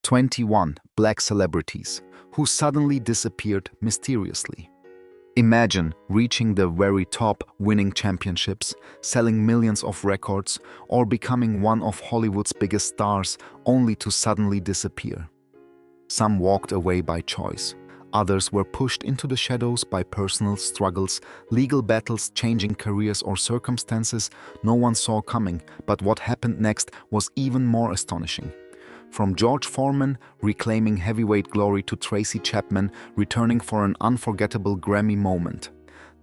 21 black celebrities who suddenly disappeared mysteriously. Imagine reaching the very top, winning championships, selling millions of records, or becoming one of Hollywood's biggest stars only to suddenly disappear. Some walked away by choice. Others were pushed into the shadows by personal struggles, legal battles, changing careers, or circumstances no one saw coming. But what happened next was even more astonishing. From George Foreman reclaiming heavyweight glory to Tracy Chapman returning for an unforgettable Grammy moment.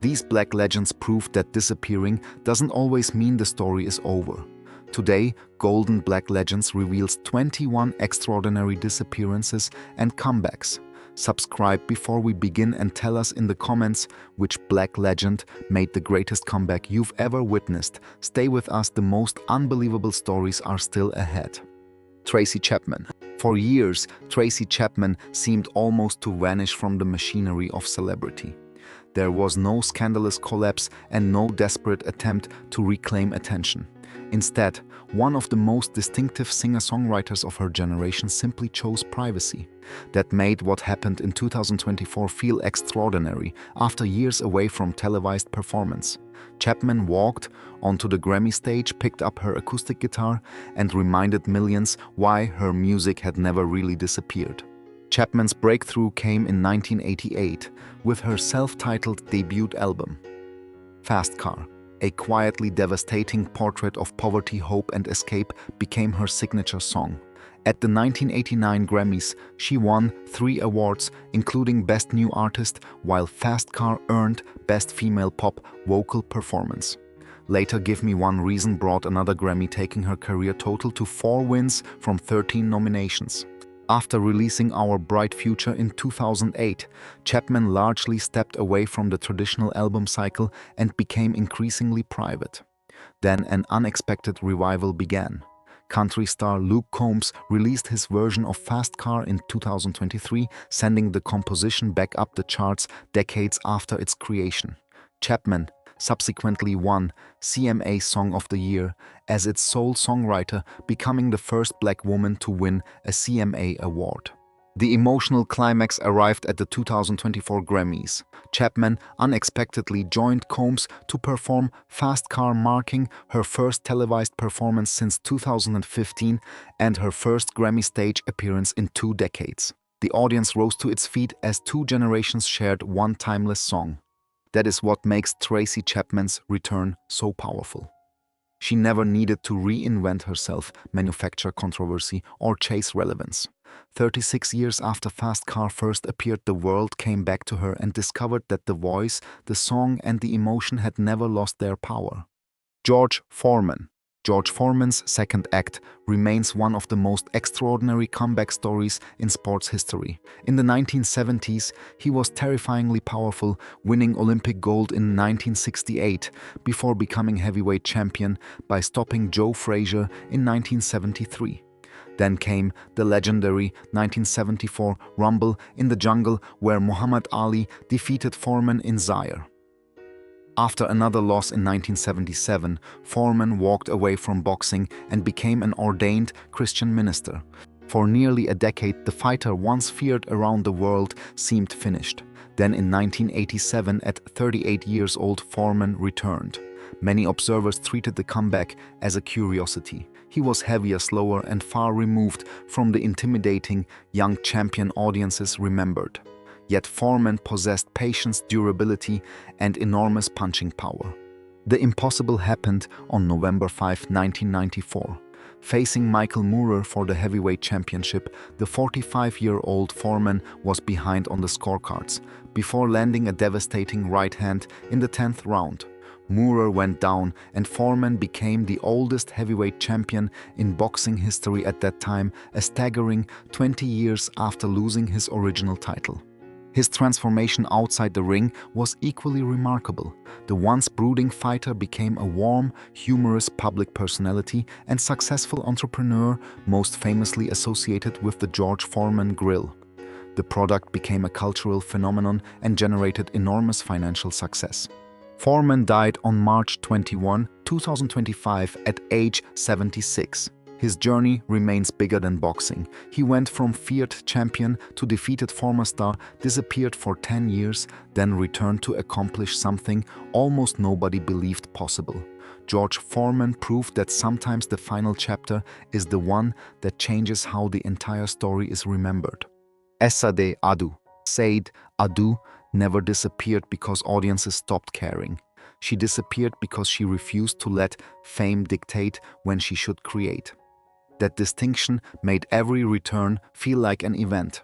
These black legends proved that disappearing doesn't always mean the story is over. Today, Golden Black Legends reveals 21 extraordinary disappearances and comebacks. Subscribe before we begin and tell us in the comments which black legend made the greatest comeback you've ever witnessed. Stay with us, the most unbelievable stories are still ahead. Tracy Chapman. For years, Tracy Chapman seemed almost to vanish from the machinery of celebrity. There was no scandalous collapse and no desperate attempt to reclaim attention. Instead, one of the most distinctive singer-songwriters of her generation simply chose privacy. That made what happened in 2024 feel extraordinary after years away from televised performance. Chapman walked onto the Grammy stage, picked up her acoustic guitar, and reminded millions why her music had never really disappeared. Chapman's breakthrough came in 1988 with her self-titled debut album, Fast Car. A quietly devastating portrait of poverty, hope, and escape became her signature song. At the 1989 Grammys, she won 3 awards, including Best New Artist, while Fast Car earned Best Female Pop Vocal Performance. Later, Give Me One Reason brought another Grammy, taking her career total to 4 wins from 13 nominations. After releasing Our Bright Future in 2008, Chapman largely stepped away from the traditional album cycle and became increasingly private. Then an unexpected revival began. Country star Luke Combs released his version of Fast Car in 2023, sending the composition back up the charts decades after its creation. Chapman subsequently won CMA Song of the Year as its sole songwriter, becoming the first black woman to win a CMA award. The emotional climax arrived at the 2024 Grammys. Chapman unexpectedly joined Combs to perform Fast Car, marking her first televised performance since 2015 and her first Grammy stage appearance in 2 decades. The audience rose to its feet as 2 generations shared one timeless song. That is what makes Tracy Chapman's return so powerful. She never needed to reinvent herself, manufacture controversy, or chase relevance. 36 years after Fast Car first appeared, the world came back to her and discovered that the voice, the song, and the emotion had never lost their power. George Foreman. George Foreman's second act remains one of the most extraordinary comeback stories in sports history. In the 1970s, he was terrifyingly powerful, winning Olympic gold in 1968 before becoming heavyweight champion by stopping Joe Frazier in 1973. Then came the legendary 1974 Rumble in the Jungle, where Muhammad Ali defeated Foreman in Zaire. After another loss in 1977, Foreman walked away from boxing and became an ordained Christian minister. For nearly a decade, the fighter once feared around the world seemed finished. Then in 1987, at 38 years old, Foreman returned. Many observers treated the comeback as a curiosity. He was heavier, slower, and far removed from the intimidating young champion audiences remembered. Yet Foreman possessed patience, durability, and enormous punching power. The impossible happened on November 5, 1994. Facing Michael Moorer for the heavyweight championship, the 45-year-old Foreman was behind on the scorecards, before landing a devastating right hand in the 10th round. Moorer went down, and Foreman became the oldest heavyweight champion in boxing history at that time, a staggering 20 years after losing his original title. His transformation outside the ring was equally remarkable. The once brooding fighter became a warm, humorous public personality and successful entrepreneur, most famously associated with the George Foreman Grill. The product became a cultural phenomenon and generated enormous financial success. Foreman died on March 21, 2025 at age 76. His journey remains bigger than boxing. He went from feared champion to defeated former star, disappeared for 10 years, then returned to accomplish something almost nobody believed possible. George Foreman proved that sometimes the final chapter is the one that changes how the entire story is remembered. Sade Adu. Sade Adu never disappeared because audiences stopped caring. She disappeared because she refused to let fame dictate when she should create. That distinction made every return feel like an event.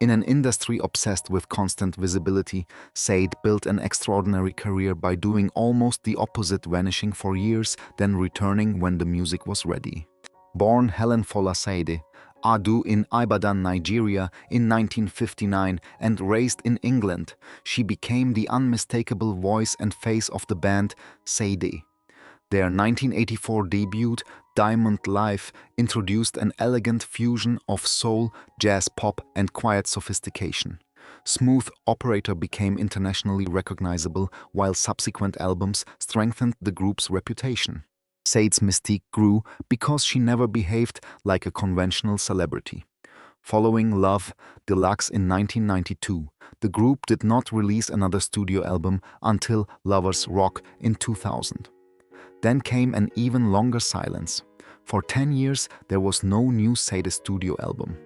In an industry obsessed with constant visibility, Sade built an extraordinary career by doing almost the opposite, vanishing for years, then returning when the music was ready. Born Helen Fola Sade Adu in Ibadan, Nigeria in 1959 and raised in England, she became the unmistakable voice and face of the band Sade. Their 1984 debut, Diamond Life, introduced an elegant fusion of soul, jazz pop, and quiet sophistication. Smooth Operator became internationally recognizable, while subsequent albums strengthened the group's reputation. Sade's mystique grew because she never behaved like a conventional celebrity. Following Love Deluxe in 1992, the group did not release another studio album until Lovers Rock in 2000. Then came an even longer silence. For 10 years, there was no new Sade studio album.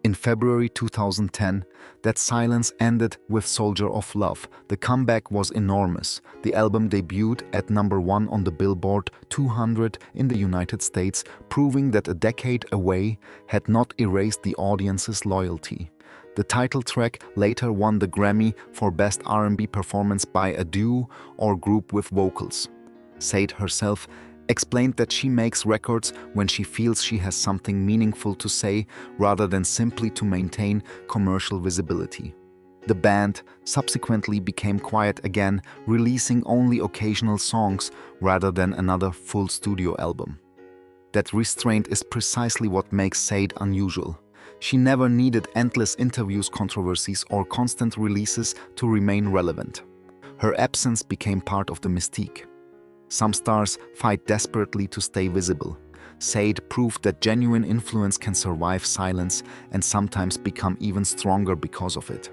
In February 2010, that silence ended with Soldier of Love. The comeback was enormous. The album debuted at #1 on the Billboard 200 in the United States, proving that a decade away had not erased the audience's loyalty. The title track later won the Grammy for Best R&B Performance by a Duo or Group with Vocals. Sade herself explained that she makes records when she feels she has something meaningful to say rather than simply to maintain commercial visibility. The band subsequently became quiet again, releasing only occasional songs rather than another full studio album. That restraint is precisely what makes Sade unusual. She never needed endless interviews, controversies, or constant releases to remain relevant. Her absence became part of the mystique. Some stars fight desperately to stay visible. Sade proved that genuine influence can survive silence and sometimes become even stronger because of it.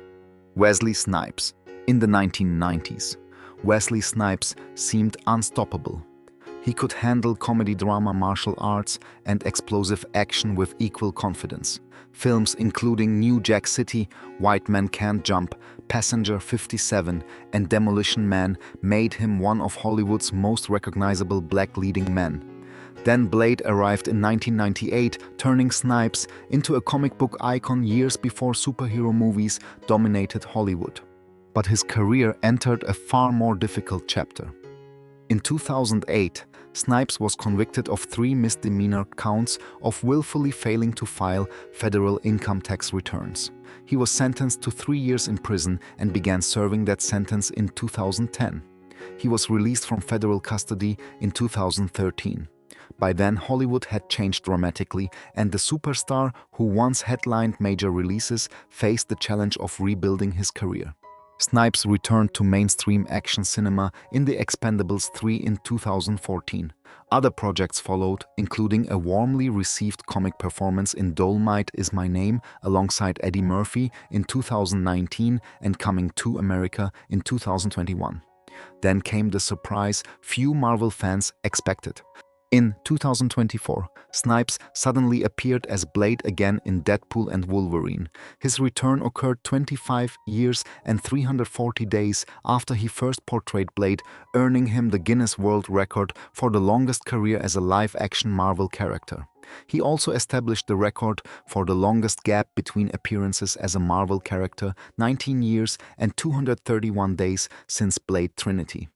Wesley Snipes. In the 1990s, Wesley Snipes seemed unstoppable. He could handle comedy, drama, martial arts, and explosive action with equal confidence. Films including New Jack City, White Men Can't Jump, Passenger 57, and Demolition Man made him one of Hollywood's most recognizable black leading men. Then Blade arrived in 1998, turning Snipes into a comic book icon years before superhero movies dominated Hollywood. But his career entered a far more difficult chapter. In 2008, Snipes was convicted of 3 misdemeanor counts of willfully failing to file federal income tax returns. He was sentenced to 3 years in prison and began serving that sentence in 2010. He was released from federal custody in 2013. By then, Hollywood had changed dramatically, and the superstar who once headlined major releases faced the challenge of rebuilding his career. Snipes returned to mainstream action cinema in The Expendables 3 in 2014. Other projects followed, including a warmly received comic performance in Dolomite Is My Name alongside Eddie Murphy in 2019 and Coming to America in 2021. Then came the surprise few Marvel fans expected. In 2024, Snipes suddenly appeared as Blade again in Deadpool and Wolverine. His return occurred 25 years and 340 days after he first portrayed Blade, earning him the Guinness World Record for the longest career as a live-action Marvel character. He also established the record for the longest gap between appearances as a Marvel character, 19 years and 231 days since Blade Trinity.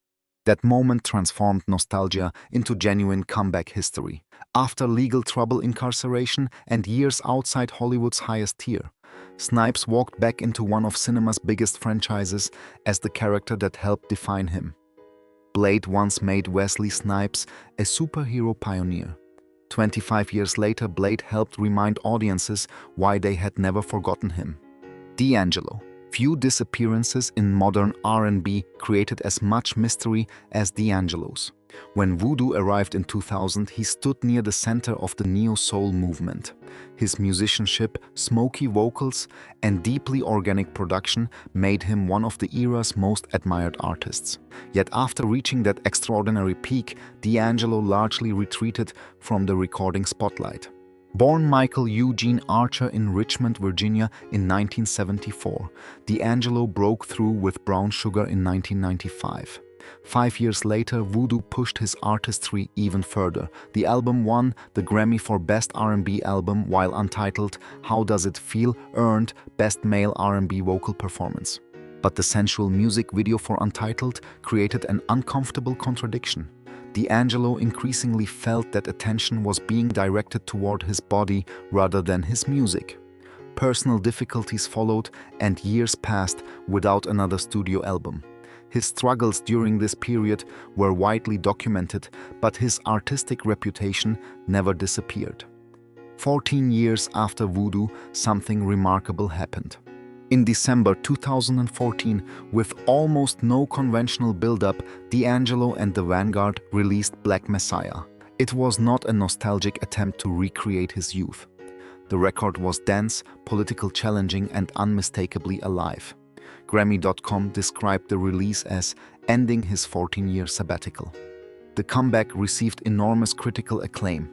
That moment transformed nostalgia into genuine comeback history. After legal trouble, incarceration, and years outside Hollywood's highest tier, Snipes walked back into one of cinema's biggest franchises as the character that helped define him. Blade once made Wesley Snipes a superhero pioneer. 25 years later, Blade helped remind audiences why they had never forgotten him. D'Angelo. Few disappearances in modern R&B created as much mystery as D'Angelo's. When Voodoo arrived in 2000, he stood near the center of the neo-soul movement. His musicianship, smoky vocals, and deeply organic production made him one of the era's most admired artists. Yet after reaching that extraordinary peak, D'Angelo largely retreated from the recording spotlight. Born Michael Eugene Archer in Richmond, Virginia in 1974, D'Angelo broke through with Brown Sugar in 1995. 5 years later, Voodoo pushed his artistry even further. The album won the Grammy for Best R&B Album, while Untitled How Does It Feel earned Best Male R&B Vocal Performance. But the sensual music video for Untitled created an uncomfortable contradiction. D'Angelo increasingly felt that attention was being directed toward his body rather than his music. Personal difficulties followed, and years passed without another studio album. His struggles during this period were widely documented, but his artistic reputation never disappeared. 14 years after Voodoo, something remarkable happened. In December 2014, with almost no conventional build-up, D'Angelo and the Vanguard released Black Messiah. It was not a nostalgic attempt to recreate his youth. The record was dense, politically challenging, and unmistakably alive. Grammy.com described the release as ending his 14-year sabbatical. The comeback received enormous critical acclaim.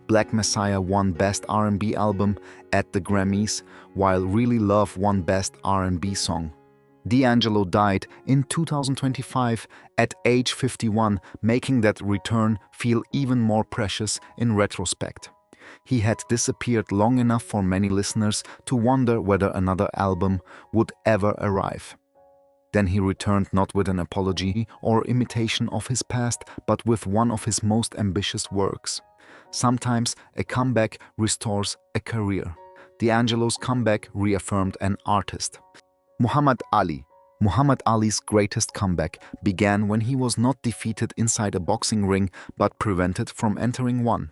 Black Messiah won Best R&B Album at the Grammys, while Really Love won Best R&B Song. D'Angelo died in 2025 at age 51, making that return feel even more precious in retrospect. He had disappeared long enough for many listeners to wonder whether another album would ever arrive. Then he returned not with an apology or imitation of his past, but with one of his most ambitious works. Sometimes a comeback restores a career. D'Angelo's comeback reaffirmed an artist. Muhammad Ali. Muhammad Ali's greatest comeback began when he was not defeated inside a boxing ring but prevented from entering one.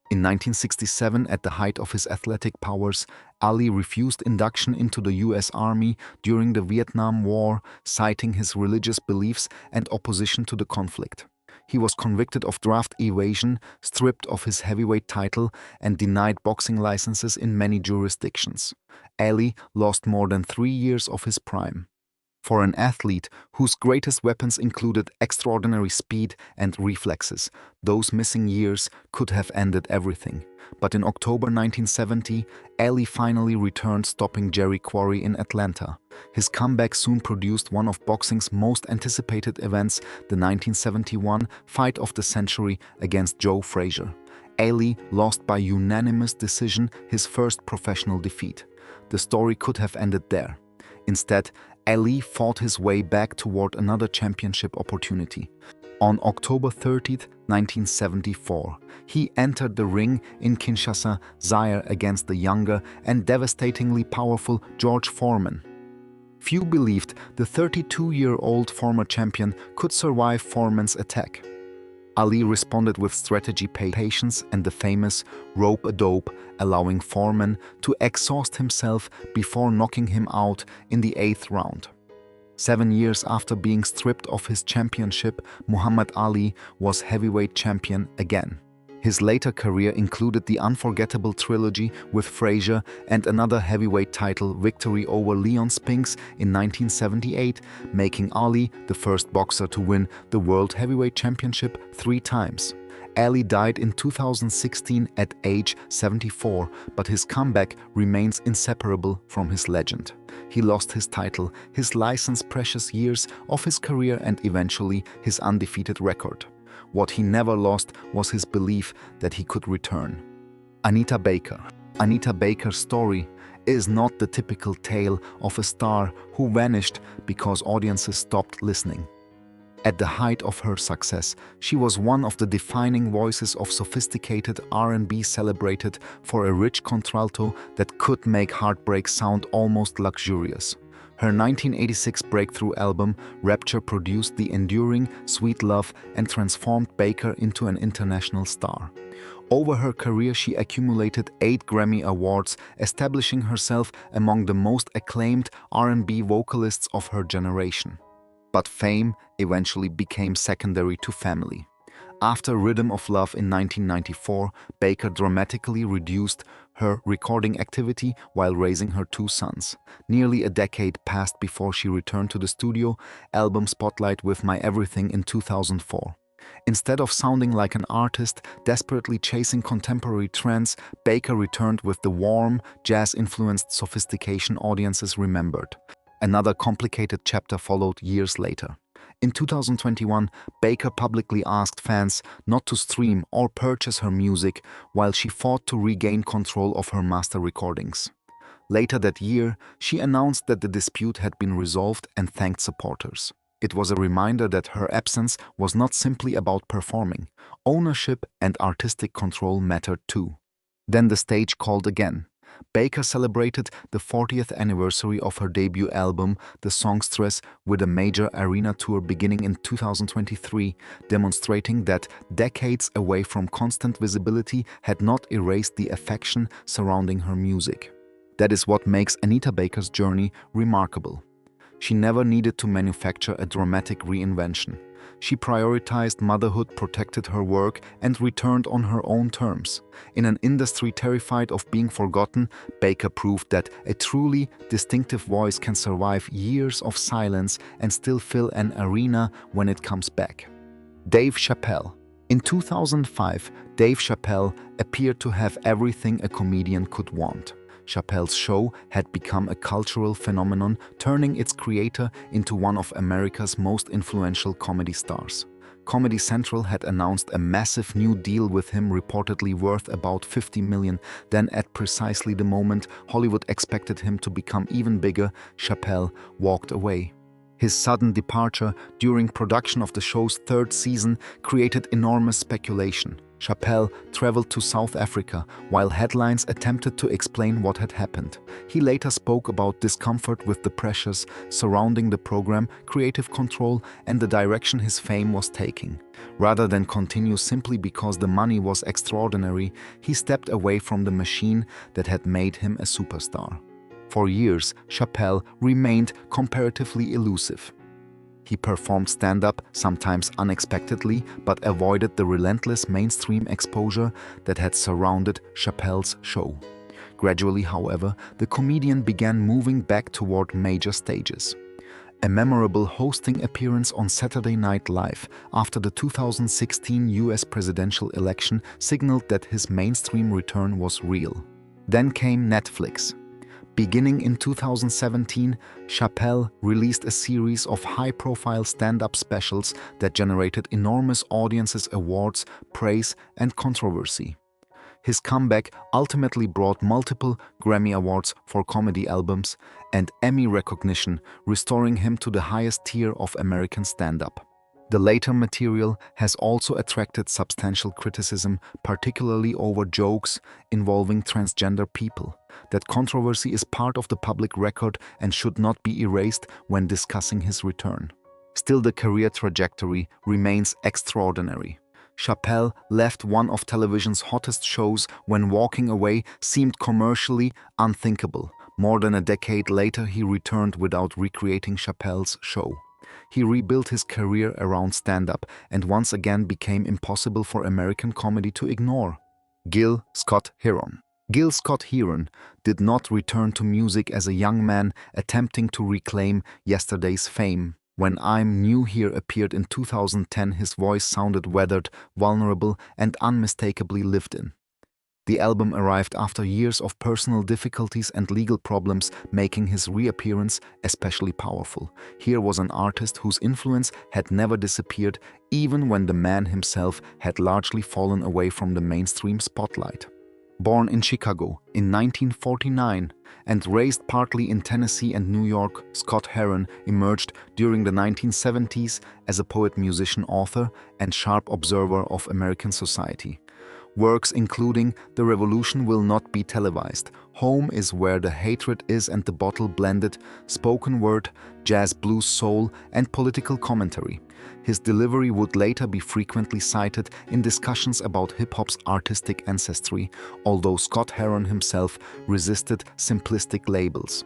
In 1967, at the height of his athletic powers, Ali refused induction into the US Army during the Vietnam War, citing his religious beliefs and opposition to the conflict. He was convicted of draft evasion, stripped of his heavyweight title, and denied boxing licenses in many jurisdictions. Ali lost more than 3 years of his prime. For an athlete whose greatest weapons included extraordinary speed and reflexes, those missing years could have ended everything. But in October 1970, Ali finally returned, stopping Jerry Quarry in Atlanta. His comeback soon produced one of boxing's most anticipated events, the 1971 Fight of the Century against Joe Frazier. Ali lost by unanimous decision, his first professional defeat. The story could have ended there. Instead, Ali fought his way back toward another championship opportunity. On October 30, 1974, he entered the ring in Kinshasa, Zaire, against the younger and devastatingly powerful George Foreman. Few believed the 32-year-old former champion could survive Foreman's attack. Ali responded with strategy, patience, and the famous rope-a-dope, allowing Foreman to exhaust himself before knocking him out in the 8th round. 7 years after being stripped of his championship, Muhammad Ali was heavyweight champion again. His later career included the unforgettable trilogy with Frazier and another heavyweight title victory over Leon Spinks in 1978, making Ali the first boxer to win the World Heavyweight Championship 3 times. Ali died in 2016 at age 74, but his comeback remains inseparable from his legend. He lost his title, his license, precious years of his career, and eventually his undefeated record. What he never lost was his belief that he could return. Anita Baker. Anita Baker's story is not the typical tale of a star who vanished because audiences stopped listening. At the height of her success, she was one of the defining voices of sophisticated R&B, celebrated for a rich contralto that could make heartbreak sound almost luxurious. Her 1986 breakthrough album, Rapture, produced the enduring Sweet Love and transformed Baker into an international star. Over her career, she accumulated 8 Grammy Awards, establishing herself among the most acclaimed R&B vocalists of her generation. But fame eventually became secondary to family. After Rhythm of Love in 1994, Baker dramatically reduced her recording activity while raising her two sons. Nearly a decade passed before she returned to the studio album spotlight with My Everything in 2004. Instead of sounding like an artist desperately chasing contemporary trends, Baker returned with the warm, jazz-influenced sophistication audiences remembered. Another complicated chapter followed years later. In 2021, Baker publicly asked fans not to stream or purchase her music while she fought to regain control of her master recordings. Later that year, she announced that the dispute had been resolved and thanked supporters. It was a reminder that her absence was not simply about performing. Ownership and artistic control mattered too. Then the stage called again. Baker celebrated the 40th anniversary of her debut album, The Songstress, with a major arena tour beginning in 2023, demonstrating that decades away from constant visibility had not erased the affection surrounding her music. That is what makes Anita Baker's journey remarkable. She never needed to manufacture a dramatic reinvention. She prioritized motherhood, protected her work, and returned on her own terms. In an industry terrified of being forgotten, Baker proved that a truly distinctive voice can survive years of silence and still fill an arena when it comes back. Dave Chappelle. In 2005, Dave Chappelle appeared to have everything a comedian could want. Chappelle's show had become a cultural phenomenon, turning its creator into one of America's most influential comedy stars. Comedy Central had announced a massive new deal with him, reportedly worth about $50 million. Then, at precisely the moment Hollywood expected him to become even bigger, Chappelle walked away. His sudden departure during production of the show's third season created enormous speculation. Chappelle traveled to South Africa while headlines attempted to explain what had happened. He later spoke about discomfort with the pressures surrounding the program, creative control, and the direction his fame was taking. Rather than continue simply because the money was extraordinary, he stepped away from the machine that had made him a superstar. For years, Chappelle remained comparatively elusive. He performed stand-up, sometimes unexpectedly, but avoided the relentless mainstream exposure that had surrounded Chappelle's show. Gradually, however, the comedian began moving back toward major stages. A memorable hosting appearance on Saturday Night Live after the 2016 US presidential election signaled that his mainstream return was real. Then came Netflix. Beginning in 2017, Chappelle released a series of high-profile stand-up specials that generated enormous audiences, awards, praise, and controversy. His comeback ultimately brought multiple Grammy Awards for comedy albums and Emmy recognition, restoring him to the highest tier of American stand-up. The later material has also attracted substantial criticism, particularly over jokes involving transgender people. That controversy is part of the public record and should not be erased when discussing his return. Still, the career trajectory remains extraordinary. Chappelle left one of television's hottest shows when walking away seemed commercially unthinkable. More than a decade later, he returned without recreating Chappelle's show. He rebuilt his career around stand-up and once again became impossible for American comedy to ignore. Gil Scott-Heron. Gil Scott-Heron did not return to music as a young man attempting to reclaim yesterday's fame. When I'm New Here appeared in 2010, his voice sounded weathered, vulnerable, and unmistakably lived in. The album arrived after years of personal difficulties and legal problems, making his reappearance especially powerful. Here was an artist whose influence had never disappeared, even when the man himself had largely fallen away from the mainstream spotlight. Born in Chicago in 1949 and raised partly in Tennessee and New York, Scott-Heron emerged during the 1970s as a poet, musician, author, and sharp observer of American society. Works including The Revolution Will Not Be Televised, Home is Where the Hatred Is and the Bottle Blended, spoken word, jazz, blues, soul, and political commentary. His delivery would later be frequently cited in discussions about hip-hop's artistic ancestry, although Scott-Heron himself resisted simplistic labels.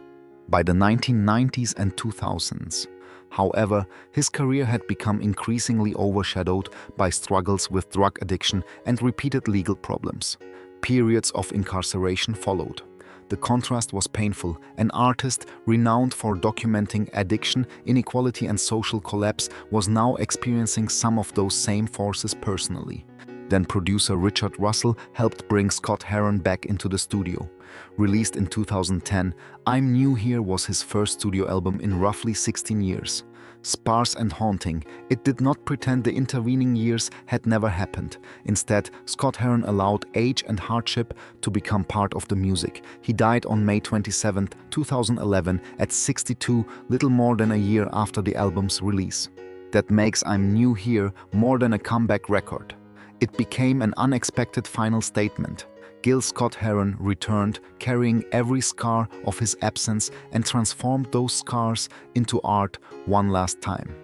By the 1990s and 2000s, However, his career had become increasingly overshadowed by struggles with drug addiction and repeated legal problems. Periods of incarceration followed. The contrast was painful. An artist renowned for documenting addiction, inequality, and social collapse was now experiencing some of those same forces personally. Then producer Richard Russell helped bring Scott-Heron back into the studio. Released in 2010, I'm New Here was his first studio album in roughly 16 years. Sparse and haunting, it did not pretend the intervening years had never happened. Instead, Scott-Heron allowed age and hardship to become part of the music. He died on May 27, 2011 at 62, little more than a year after the album's release. That makes I'm New Here more than a comeback record. It became an unexpected final statement. Gil Scott-Heron returned, carrying every scar of his absence, and transformed those scars into art one last time.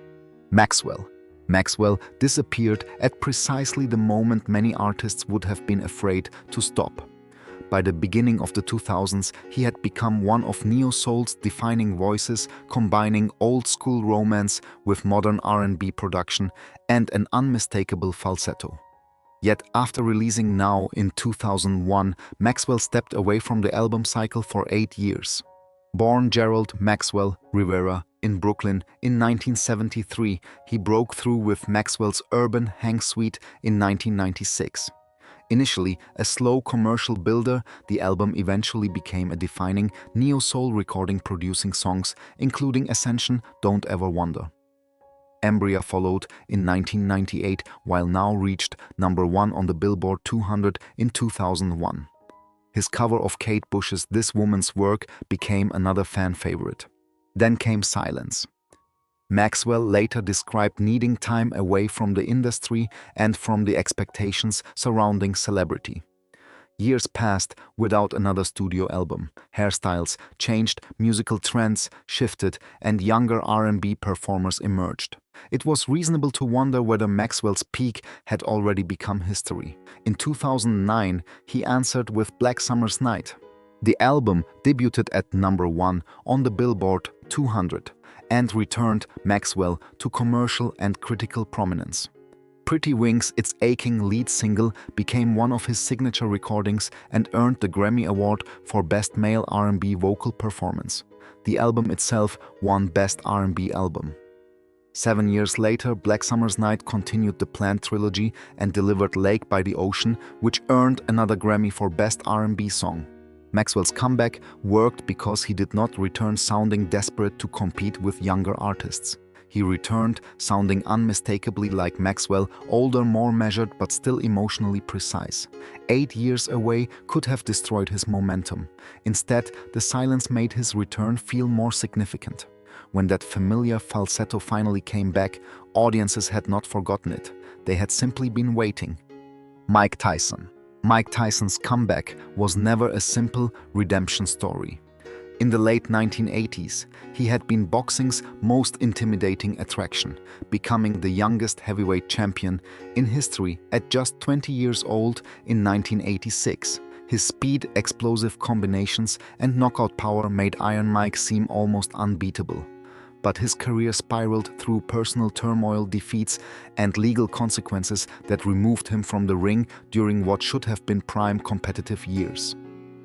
Maxwell disappeared at precisely the moment many artists would have been afraid to stop. By the beginning of the 2000s, he had become one of neo-soul's defining voices, combining old-school romance with modern R&B production and an unmistakable falsetto. Yet after releasing Now in 2001, Maxwell stepped away from the album cycle for 8 years. Born Gerald Maxwell Rivera in Brooklyn in 1973, he broke through with Maxwell's Urban Hang Suite in 1996. Initially a slow commercial builder, the album eventually became a defining neo-soul recording, producing songs including Ascension, Don't Ever Wonder. Embryo followed in 1998, while Now reached #1 on the Billboard 200 in 2001. His cover of Kate Bush's This Woman's Work became another fan favorite. Then came Silence. Maxwell later described needing time away from the industry and from the expectations surrounding celebrity. Years passed without another studio album. Hairstyles changed, musical trends shifted, and younger R&B performers emerged. It was reasonable to wonder whether Maxwell's peak had already become history. In 2009, he answered with Black Summer's Night. The album debuted at #1 on the Billboard 200 and returned Maxwell to commercial and critical prominence. Pretty Wings, its aching lead single, became one of his signature recordings and earned the Grammy Award for Best Male R&B Vocal Performance. The album itself won Best R&B Album. 7 years later, Black Summer's Night continued the planned trilogy and delivered Lake by the Ocean, which earned another Grammy for Best R&B Song. Maxwell's comeback worked because he did not return sounding desperate to compete with younger artists. He returned sounding unmistakably like Maxwell, older, more measured, but still emotionally precise. 8 years away could have destroyed his momentum. Instead, the silence made his return feel more significant. When that familiar falsetto finally came back, audiences had not forgotten it. They had simply been waiting. Mike Tyson's comeback was never a simple redemption story. In the late 1980s, he had been boxing's most intimidating attraction, becoming the youngest heavyweight champion in history at just 20 years old in 1986. His speed, explosive combinations, and knockout power made Iron Mike seem almost unbeatable. But his career spiraled through personal turmoil, defeats, and legal consequences that removed him from the ring during what should have been prime competitive years.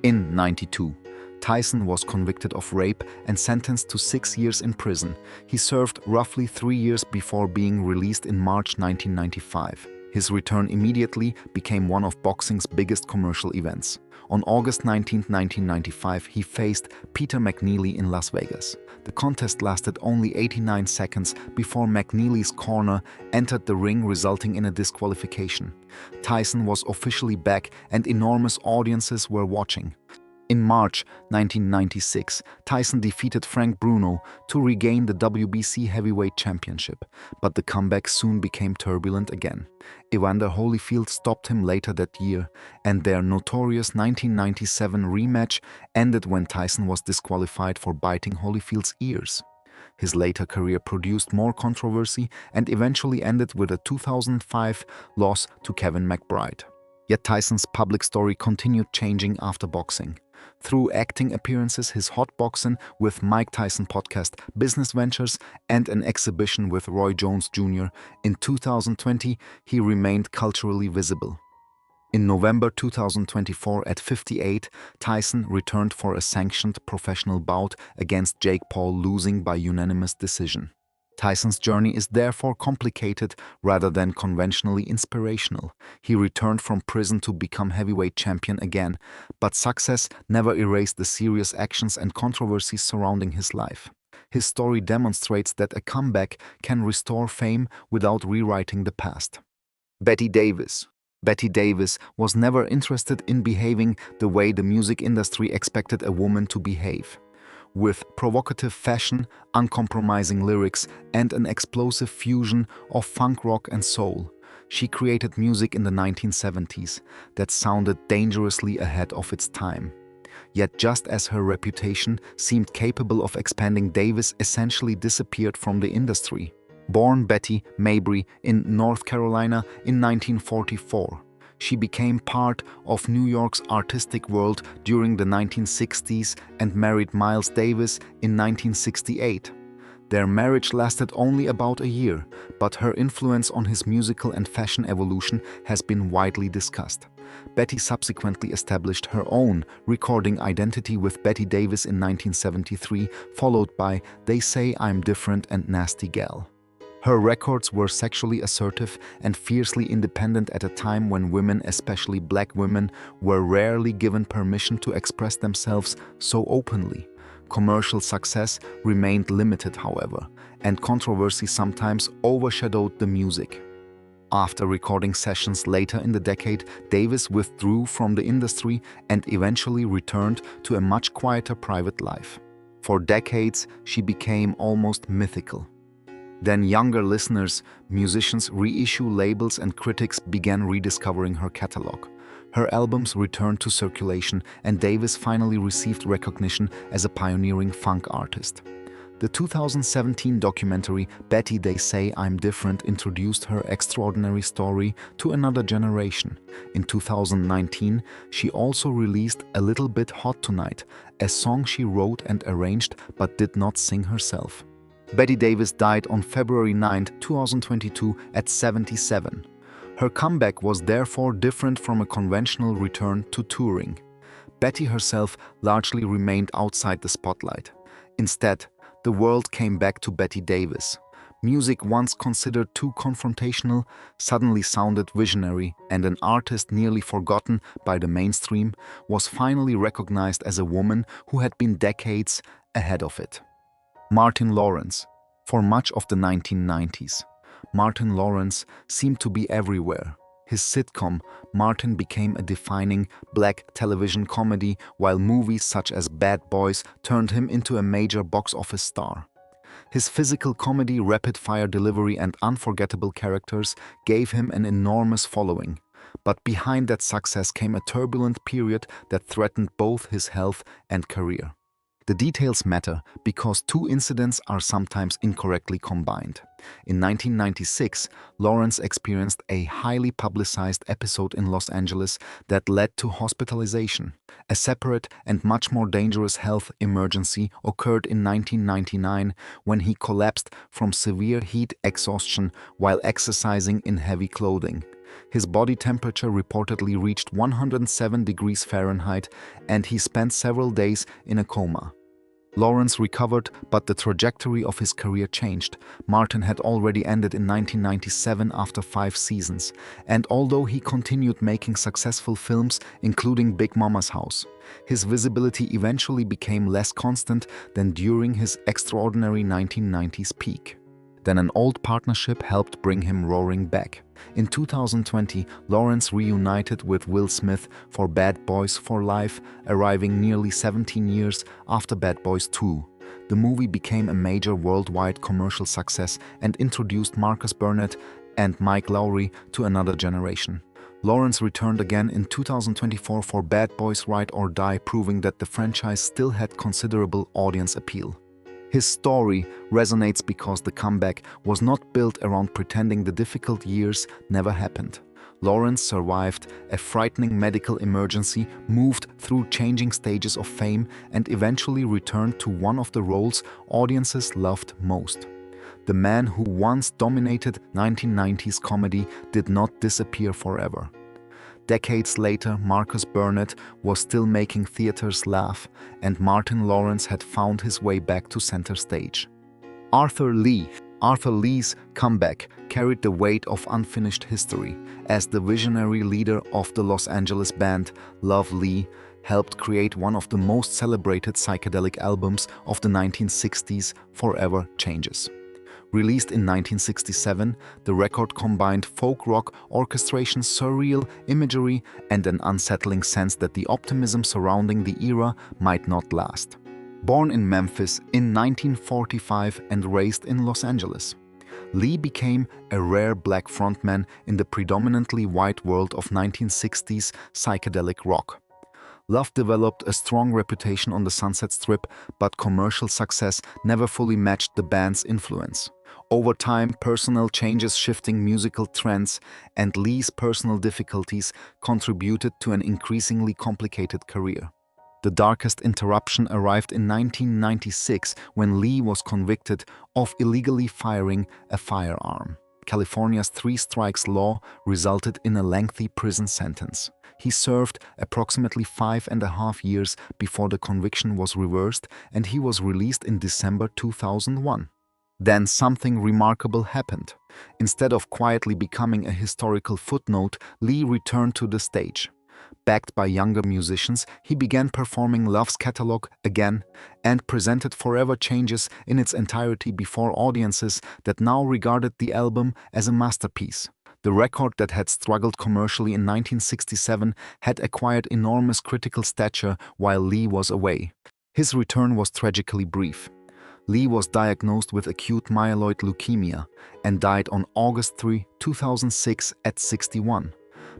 In '92, Tyson was convicted of rape and sentenced to 6 years in prison. He served roughly 3 years before being released in March 1995. His return immediately became one of boxing's biggest commercial events. On August 19, 1995, he faced Peter McNeely in Las Vegas. The contest lasted only 89 seconds before McNeely's corner entered the ring, resulting in a disqualification. Tyson was officially back and enormous audiences were watching. In March 1996, Tyson defeated Frank Bruno to regain the WBC Heavyweight Championship, but the comeback soon became turbulent again. Evander Holyfield stopped him later that year, and their notorious 1997 rematch ended when Tyson was disqualified for biting Holyfield's ears. His later career produced more controversy and eventually ended with a 2005 loss to Kevin McBride. Yet Tyson's public story continued changing after boxing. Through acting appearances, his hotboxing with Mike Tyson podcast, business ventures, and an exhibition with Roy Jones Jr. in 2020, he remained culturally visible. In November 2024 at 58, Tyson returned for a sanctioned professional bout against Jake Paul, losing by unanimous decision. Tyson's journey is therefore complicated rather than conventionally inspirational. He returned from prison to become heavyweight champion again, but success never erased the serious actions and controversies surrounding his life. His story demonstrates that a comeback can restore fame without rewriting the past. Betty Davis. Betty Davis was never interested in behaving the way the music industry expected a woman to behave. With provocative fashion, uncompromising lyrics, and an explosive fusion of funk rock and soul, she created music in the 1970s that sounded dangerously ahead of its time. Yet just as her reputation seemed capable of expanding, Davis essentially disappeared from the industry. Born Betty Mabry in North Carolina in 1944, she became part of New York's artistic world during the 1960s and married Miles Davis in 1968. Their marriage lasted only about a year, but her influence on his musical and fashion evolution has been widely discussed. Betty subsequently established her own recording identity with Betty Davis in 1973, followed by They Say I'm Different and Nasty Gal. Her records were sexually assertive and fiercely independent at a time when women, especially black women, were rarely given permission to express themselves so openly. Commercial success remained limited, however, and controversy sometimes overshadowed the music. After recording sessions later in the decade, Davis withdrew from the industry and eventually returned to a much quieter private life. For decades, she became almost mythical. Then younger listeners, musicians, reissue labels and critics began rediscovering her catalog. Her albums returned to circulation and Davis finally received recognition as a pioneering funk artist. The 2017 documentary Betty They Say I'm Different introduced her extraordinary story to another generation. In 2019, she also released A Little Bit Hot Tonight, a song she wrote and arranged but did not sing herself. Betty Davis died on February 9, 2022 at 77. Her comeback was therefore different from a conventional return to touring. Betty herself largely remained outside the spotlight. Instead, the world came back to Betty Davis. Music once considered too confrontational suddenly sounded visionary, and an artist nearly forgotten by the mainstream was finally recognized as a woman who had been decades ahead of it. Martin Lawrence. For much of the 1990s, Martin Lawrence seemed to be everywhere. His sitcom, Martin, became a defining black television comedy, while movies such as Bad Boys turned him into a major box office star. His physical comedy, rapid-fire delivery, and unforgettable characters gave him an enormous following. But behind that success came a turbulent period that threatened both his health and career. The details matter because two incidents are sometimes incorrectly combined. In 1996, Lawrence experienced a highly publicized episode in Los Angeles that led to hospitalization. A separate and much more dangerous health emergency occurred in 1999 when he collapsed from severe heat exhaustion while exercising in heavy clothing. His body temperature reportedly reached 107 degrees Fahrenheit, and he spent several days in a coma. Lawrence recovered, but the trajectory of his career changed. Martin had already ended in 1997 after 5 seasons, and although he continued making successful films, including Big Mama's House, his visibility eventually became less constant than during his extraordinary 1990s peak. Then an old partnership helped bring him roaring back. In 2020, Lawrence reunited with Will Smith for Bad Boys for Life, arriving nearly 17 years after Bad Boys 2. The movie became a major worldwide commercial success and introduced Marcus Burnett and Mike Lowrey to another generation. Lawrence returned again in 2024 for Bad Boys Ride or Die, proving that the franchise still had considerable audience appeal. His story resonates because the comeback was not built around pretending the difficult years never happened. Lawrence survived a frightening medical emergency, moved through changing stages of fame, and eventually returned to one of the roles audiences loved most. The man who once dominated 1990s comedy did not disappear forever. Decades later, Marcus Burnett was still making theaters laugh, and Martin Lawrence had found his way back to center stage. Arthur Lee's comeback carried the weight of unfinished history, as the visionary leader of the Los Angeles band, Love Lee, helped create one of the most celebrated psychedelic albums of the 1960s, Forever Changes. Released in 1967, the record combined folk rock orchestration, surreal imagery, and an unsettling sense that the optimism surrounding the era might not last. Born in Memphis in 1945 and raised in Los Angeles, Lee became a rare black frontman in the predominantly white world of 1960s psychedelic rock. Love developed a strong reputation on the Sunset Strip, but commercial success never fully matched the band's influence. Over time, personal changes, shifting musical trends, and Lee's personal difficulties contributed to an increasingly complicated career. The darkest interruption arrived in 1996 when Lee was convicted of illegally firing a firearm. California's three strikes law resulted in a lengthy prison sentence. He served approximately 5.5 years before the conviction was reversed, and he was released in December 2001. Then something remarkable happened. Instead of quietly becoming a historical footnote, Lee returned to the stage. Backed by younger musicians, he began performing Love's catalog again and presented Forever Changes in its entirety before audiences that now regarded the album as a masterpiece. The record that had struggled commercially in 1967 had acquired enormous critical stature while Lee was away. His return was tragically brief. Lee was diagnosed with acute myeloid leukemia and died on August 3, 2006 at 61.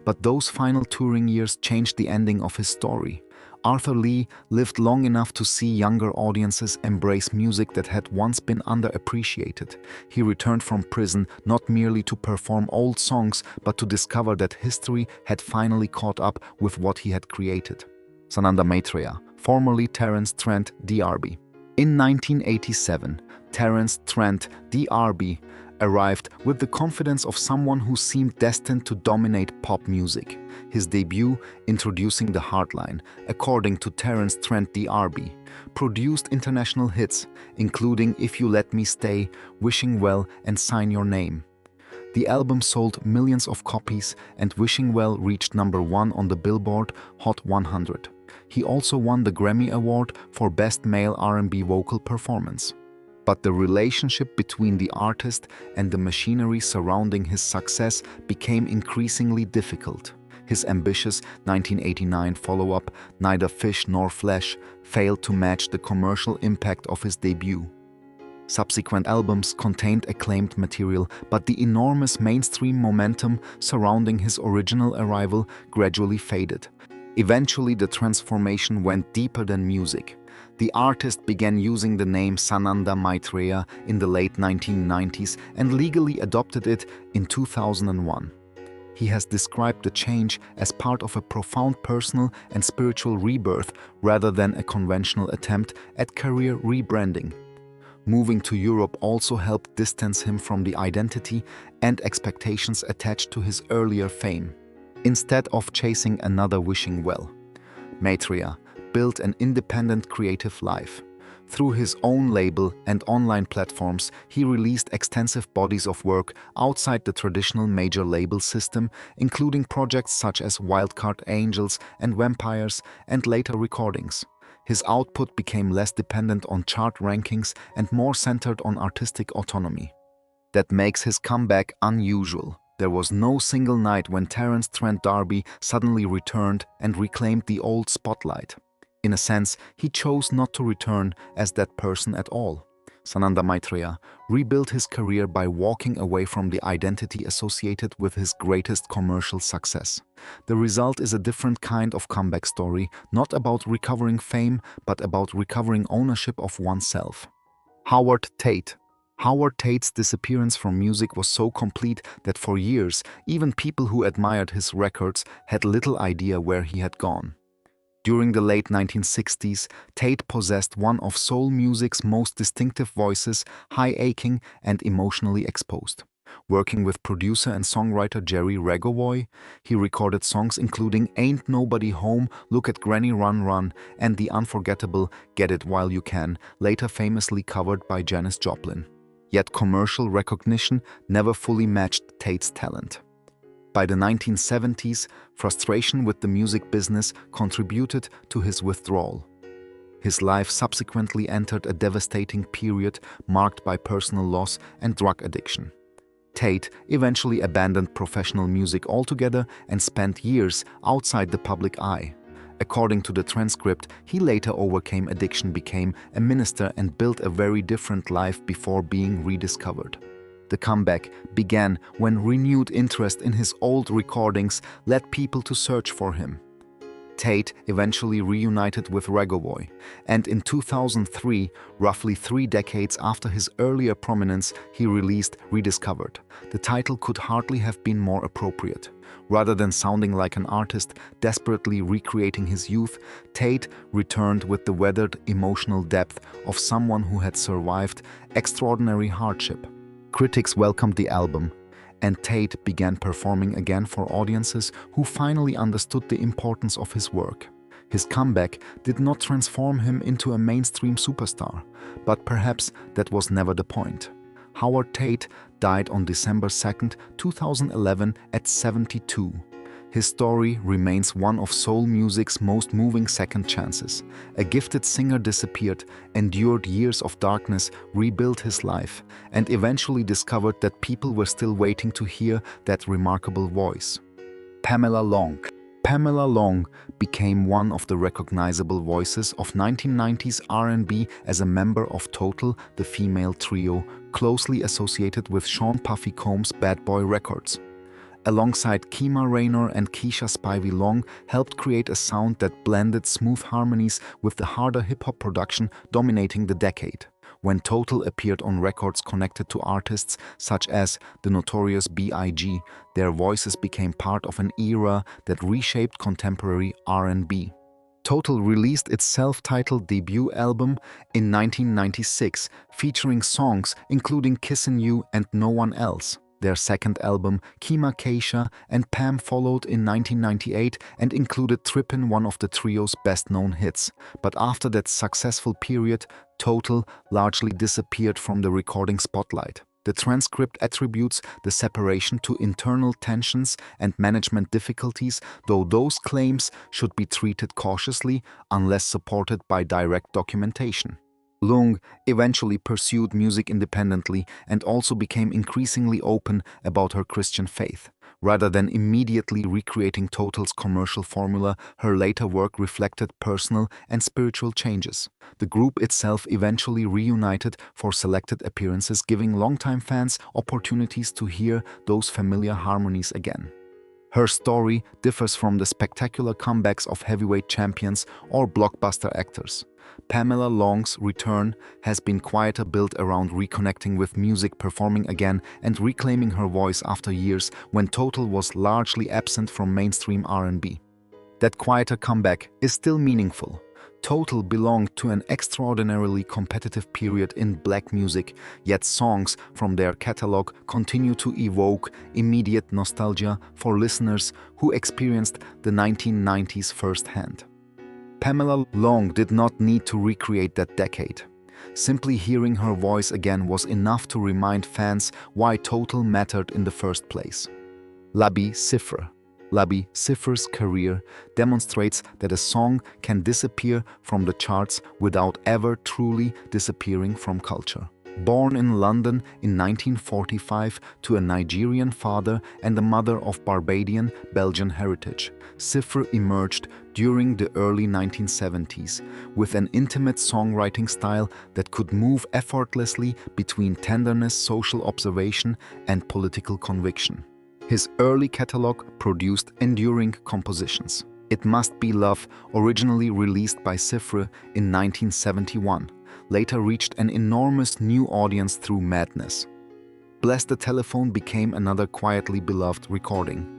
But those final touring years changed the ending of his story. Arthur Lee lived long enough to see younger audiences embrace music that had once been underappreciated. He returned from prison not merely to perform old songs, but to discover that history had finally caught up with what he had created. Sananda Maitreya, formerly Terence Trent D'Arby. In 1987, Terence Trent D'Arby arrived with the confidence of someone who seemed destined to dominate pop music. His debut, Introducing the Hardline, according to Terence Trent D'Arby, produced international hits, including If You Let Me Stay, Wishing Well, and Sign Your Name. The album sold millions of copies, and Wishing Well reached #1 on the Billboard Hot 100. He also won the Grammy Award for Best Male R&B Vocal Performance. But the relationship between the artist and the machinery surrounding his success became increasingly difficult. His ambitious 1989 follow-up, Neither Fish Nor Flesh, failed to match the commercial impact of his debut. Subsequent albums contained acclaimed material, but the enormous mainstream momentum surrounding his original arrival gradually faded. Eventually, the transformation went deeper than music. The artist began using the name Sananda Maitreya in the late 1990s and legally adopted it in 2001. He has described the change as part of a profound personal and spiritual rebirth rather than a conventional attempt at career rebranding. Moving to Europe also helped distance him from the identity and expectations attached to his earlier fame. Instead of chasing another Wishing Well, Maitreya built an independent creative life. Through his own label and online platforms, he released extensive bodies of work outside the traditional major label system, including projects such as Wildcard Angels and Vampires, and later recordings. His output became less dependent on chart rankings and more centered on artistic autonomy. That makes his comeback unusual. There was no single night when Terence Trent D'Arby suddenly returned and reclaimed the old spotlight. In a sense, he chose not to return as that person at all. Sananda Maitreya rebuilt his career by walking away from the identity associated with his greatest commercial success. The result is a different kind of comeback story, not about recovering fame, but about recovering ownership of oneself. Howard Tate's disappearance from music was so complete that for years, even people who admired his records had little idea where he had gone. During the late 1960s, Tate possessed one of soul music's most distinctive voices, high aching and emotionally exposed. Working with producer and songwriter Jerry Regovoy, he recorded songs including Ain't Nobody Home, Look at Granny Run Run, and the unforgettable Get It While You Can, later famously covered by Janis Joplin. Yet commercial recognition never fully matched Tate's talent. By the 1970s, frustration with the music business contributed to his withdrawal. His life subsequently entered a devastating period marked by personal loss and drug addiction. Tate eventually abandoned professional music altogether and spent years outside the public eye. According to the transcript, he later overcame addiction, became a minister, and built a very different life before being rediscovered. The comeback began when renewed interest in his old recordings led people to search for him. Tate eventually reunited with Regovoy, and in 2003, roughly 3 decades after his earlier prominence, he released Rediscovered. The title could hardly have been more appropriate. Rather than sounding like an artist desperately recreating his youth, Tate returned with the weathered emotional depth of someone who had survived extraordinary hardship. Critics welcomed the album, and Tate began performing again for audiences who finally understood the importance of his work. His comeback did not transform him into a mainstream superstar, but perhaps that was never the point. Howard Tate died on December 2, 2011 at 72. His story remains one of soul music's most moving second chances. A gifted singer disappeared, endured years of darkness, rebuilt his life, and eventually discovered that people were still waiting to hear that remarkable voice. Pamela Long. Pamela Long became one of the recognizable voices of 1990s R&B as a member of Total, the female trio, closely associated with Sean Puffy Combs' Bad Boy Records. Alongside Kima Raynor and Keisha Spivey, Long helped create a sound that blended smooth harmonies with the harder hip-hop production dominating the decade. When Total appeared on records connected to artists such as the Notorious B.I.G., their voices became part of an era that reshaped contemporary R&B. Total released its self-titled debut album in 1996, featuring songs including Kissin' You and No One Else. Their second album, Kima, Keisha, and Pam, followed in 1998 and included Trippin', one of the trio's best-known hits. But after that successful period, Total largely disappeared from the recording spotlight. The transcript attributes the separation to internal tensions and management difficulties, though those claims should be treated cautiously unless supported by direct documentation. Long eventually pursued music independently and also became increasingly open about her Christian faith. Rather than immediately recreating Total's commercial formula, her later work reflected personal and spiritual changes. The group itself eventually reunited for selected appearances, giving longtime fans opportunities to hear those familiar harmonies again. Her story differs from the spectacular comebacks of heavyweight champions or blockbuster actors. Pamela Long's return has been quieter, built around reconnecting with music, performing again, and reclaiming her voice after years when Total was largely absent from mainstream R&B. That quieter comeback is still meaningful. Total belonged to an extraordinarily competitive period in black music, yet songs from their catalog continue to evoke immediate nostalgia for listeners who experienced the 1990s firsthand. Pamela Long did not need to recreate that decade. Simply hearing her voice again was enough to remind fans why Total mattered in the first place. Labi Siffre. Labi Siffre's career demonstrates that a song can disappear from the charts without ever truly disappearing from culture. Born in London in 1945 to a Nigerian father and a mother of Barbadian Belgian heritage, Siffre emerged during the early 1970s with an intimate songwriting style that could move effortlessly between tenderness, social observation, and political conviction. His early catalog produced enduring compositions. It Must Be Love, originally released by Siffre in 1971, later reached an enormous new audience through Madness. Bless the Telephone became another quietly beloved recording.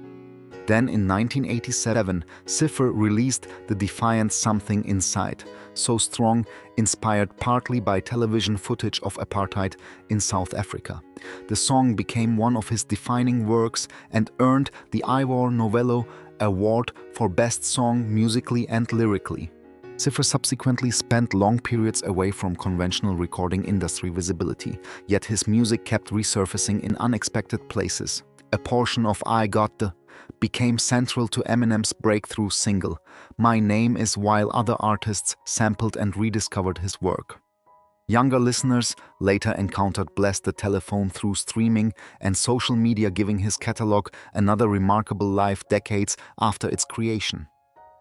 Then in 1987, Siffre released the defiant Something Inside, so strong, inspired partly by television footage of apartheid in South Africa. The song became one of his defining works and earned the Ivor Novello Award for Best Song musically and lyrically. Siffre subsequently spent long periods away from conventional recording industry visibility, yet his music kept resurfacing in unexpected places. A portion of I Got The became central to Eminem's breakthrough single, My Name Is, while other artists sampled and rediscovered his work. Younger listeners later encountered Bless the Telephone through streaming and social media, giving his catalog another remarkable life decades after its creation.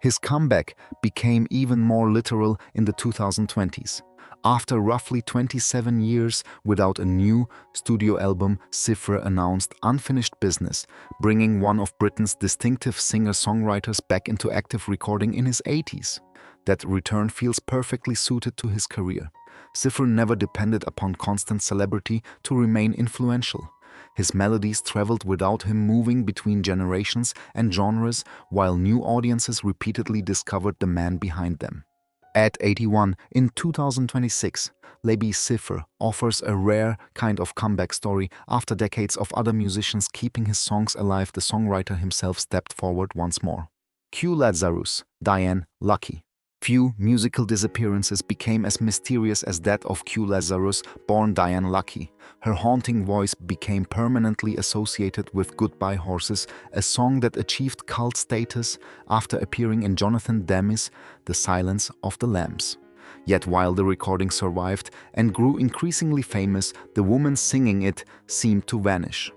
His comeback became even more literal in the 2020s. After roughly 27 years without a new studio album, Siffre announced unfinished business, bringing one of Britain's distinctive singer-songwriters back into active recording in his 80s. That return feels perfectly suited to his career. Siffre never depended upon constant celebrity to remain influential. His melodies traveled without him, moving between generations and genres, while new audiences repeatedly discovered the man behind them. At 81, in 2026, Labi Siffre offers a rare kind of comeback story. After decades of other musicians keeping his songs alive, the songwriter himself stepped forward once more. Cue Lazarus, Diane, Lucky. Few musical disappearances became as mysterious as that of Cue Lazarus, born Diane Lucky. Her haunting voice became permanently associated with Goodbye Horses, a song that achieved cult status after appearing in Jonathan Demme's The Silence of the Lambs. Yet while the recording survived and grew increasingly famous, the woman singing it seemed to vanish.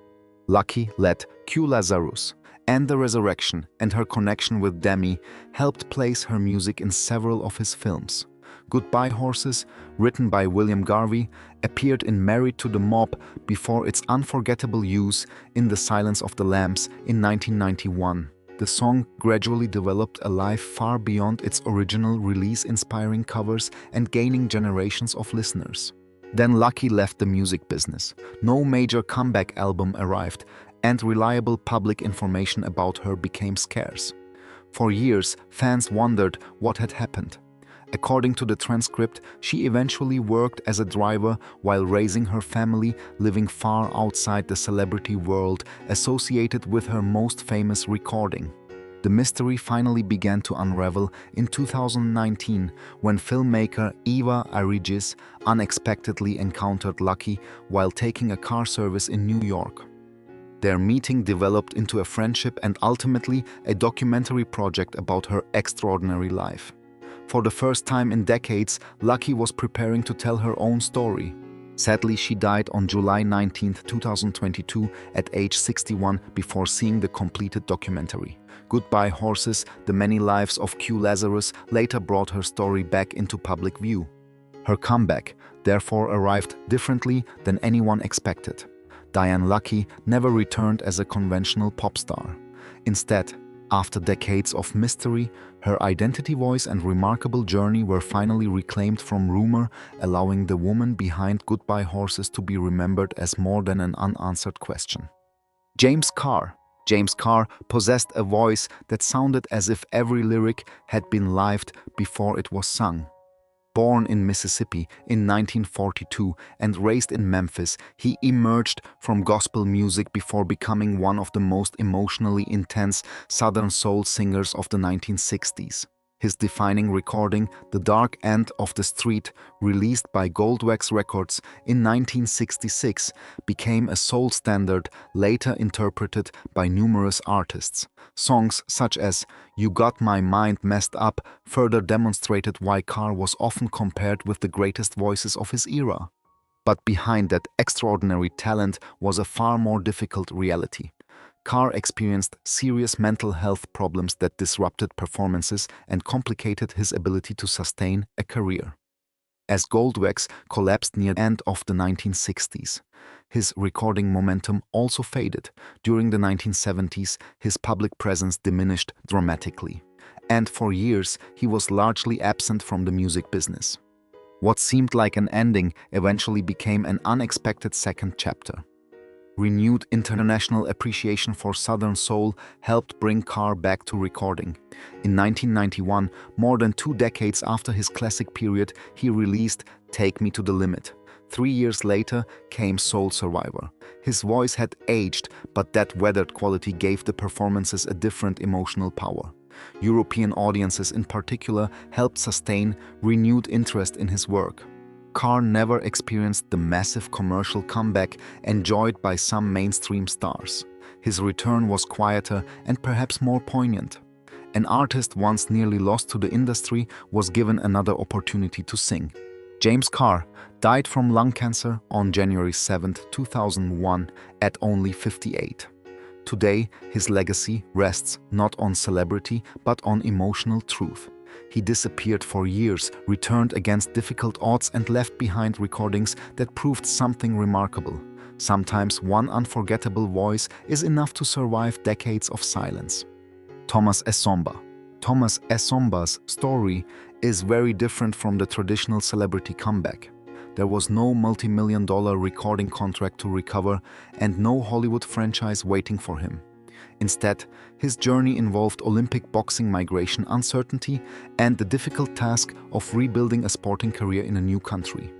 Lucky led Cue Lazarus and the Resurrection, and her connection with Demme helped place her music in several of his films. Goodbye Horses, written by William Garvey, appeared in Married to the Mob before its unforgettable use in The Silence of the Lambs in 1991. The song gradually developed a life far beyond its original release, inspiring covers and gaining generations of listeners. Then Lucky left the music business. No major comeback album arrived, and reliable public information about her became scarce. For years, fans wondered what had happened. According to the transcript, she eventually worked as a driver while raising her family, living far outside the celebrity world associated with her most famous recording. The mystery finally began to unravel in 2019 when filmmaker Eva Arigis unexpectedly encountered Lucky while taking a car service in New York. Their meeting developed into a friendship and ultimately a documentary project about her extraordinary life. For the first time in decades, Lucky was preparing to tell her own story. Sadly, she died on July 19, 2022 at age 61 before seeing the completed documentary. Goodbye Horses, The Many Lives of Cue Lazarus later brought her story back into public view. Her comeback, therefore, arrived differently than anyone expected. Diane Lucky never returned as a conventional pop star. Instead, after decades of mystery, her identity, voice, and remarkable journey were finally reclaimed from rumor, allowing the woman behind Goodbye Horses to be remembered as more than an unanswered question. James Carr. James Carr possessed a voice that sounded as if every lyric had been lived before it was sung. Born in Mississippi in 1942 and raised in Memphis, he emerged from gospel music before becoming one of the most emotionally intense Southern soul singers of the 1960s. His defining recording, The Dark End of the Street, released by Goldwax Records in 1966, became a soul standard later interpreted by numerous artists. Songs such as You Got My Mind Messed Up further demonstrated why Carr was often compared with the greatest voices of his era. But behind that extraordinary talent was a far more difficult reality. Carr experienced serious mental health problems that disrupted performances and complicated his ability to sustain a career. As Goldwax collapsed near the end of the 1960s, his recording momentum also faded. During the 1970s, his public presence diminished dramatically, and for years he was largely absent from the music business. What seemed like an ending eventually became an unexpected second chapter. Renewed international appreciation for Southern soul helped bring Carr back to recording. In 1991, more than 2 decades after his classic period, he released Take Me to the Limit. 3 years later came Soul Survivor. His voice had aged, but that weathered quality gave the performances a different emotional power. European audiences in particular helped sustain renewed interest in his work. Carr never experienced the massive commercial comeback enjoyed by some mainstream stars. His return was quieter and perhaps more poignant. An artist once nearly lost to the industry was given another opportunity to sing. James Carr died from lung cancer on January 7, 2001, at only 58. Today, his legacy rests not on celebrity but on emotional truth. He disappeared for years, returned against difficult odds, and left behind recordings that proved something remarkable. Sometimes one unforgettable voice is enough to survive decades of silence. Thomas Essomba. Thomas Essomba's story is very different from the traditional celebrity comeback. There was no multi-million-dollar recording contract to recover and no Hollywood franchise waiting for him. Instead, his journey involved Olympic boxing migration uncertainty and the difficult task of rebuilding a sporting career in a new country.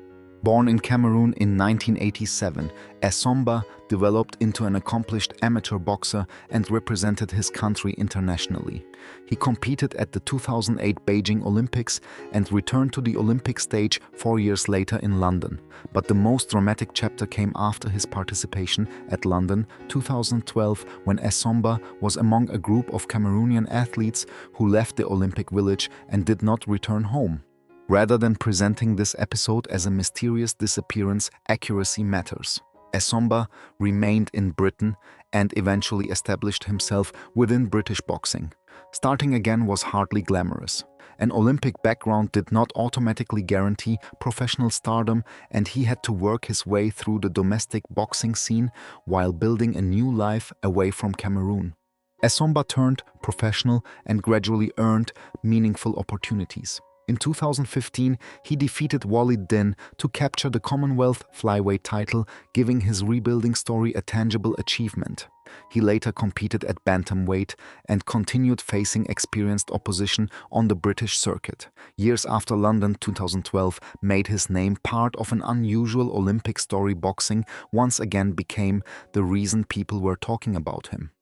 Born in Cameroon in 1987, Essomba developed into an accomplished amateur boxer and represented his country internationally. He competed at the 2008 Beijing Olympics and returned to the Olympic stage 4 years later in London. But the most dramatic chapter came after his participation at London 2012, when Essomba was among a group of Cameroonian athletes who left the Olympic Village and did not return home. Rather than presenting this episode as a mysterious disappearance, accuracy matters. Essomba remained in Britain and eventually established himself within British boxing. Starting again was hardly glamorous. An Olympic background did not automatically guarantee professional stardom, and he had to work his way through the domestic boxing scene while building a new life away from Cameroon. Essomba turned professional and gradually earned meaningful opportunities. In 2015, he defeated Wally Din to capture the Commonwealth flyweight title, giving his rebuilding story a tangible achievement. He later competed at bantamweight and continued facing experienced opposition on the British circuit. Years after London 2012 made his name part of an unusual Olympic story, boxing once again became the reason people were talking about him.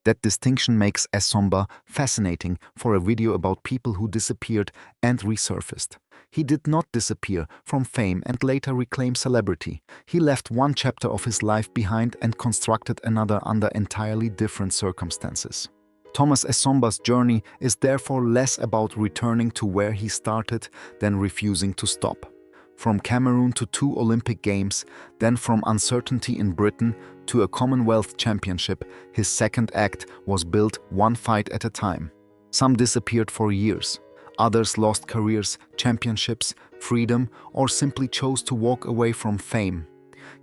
That distinction makes Essomba fascinating for a video about people who disappeared and resurfaced. He did not disappear from fame and later reclaim celebrity. He left one chapter of his life behind and constructed another under entirely different circumstances. Thomas Essomba's journey is therefore less about returning to where he started than refusing to stop. From Cameroon to 2 Olympic Games, then from uncertainty in Britain to a Commonwealth Championship, his second act was built one fight at a time. Some disappeared for years. Others lost careers, championships, freedom, or simply chose to walk away from fame.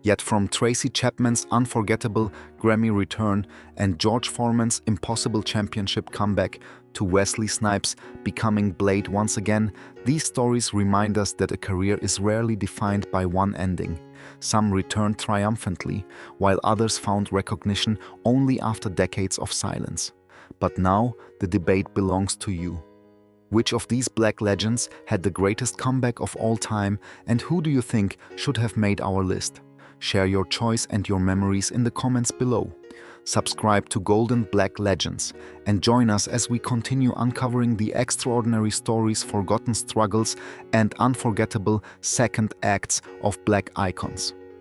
Yet from Tracy Chapman's unforgettable Grammy return and George Foreman's impossible championship comeback to Wesley Snipes becoming Blade once again, these stories remind us that a career is rarely defined by one ending. Some returned triumphantly, while others found recognition only after decades of silence. But now the debate belongs to you. Which of these black legends had the greatest comeback of all time, and who do you think should have made our list? Share your choice and your memories in the comments below. Subscribe to Golden Black Legends and join us as we continue uncovering the extraordinary stories, forgotten struggles, and unforgettable second acts of black icons.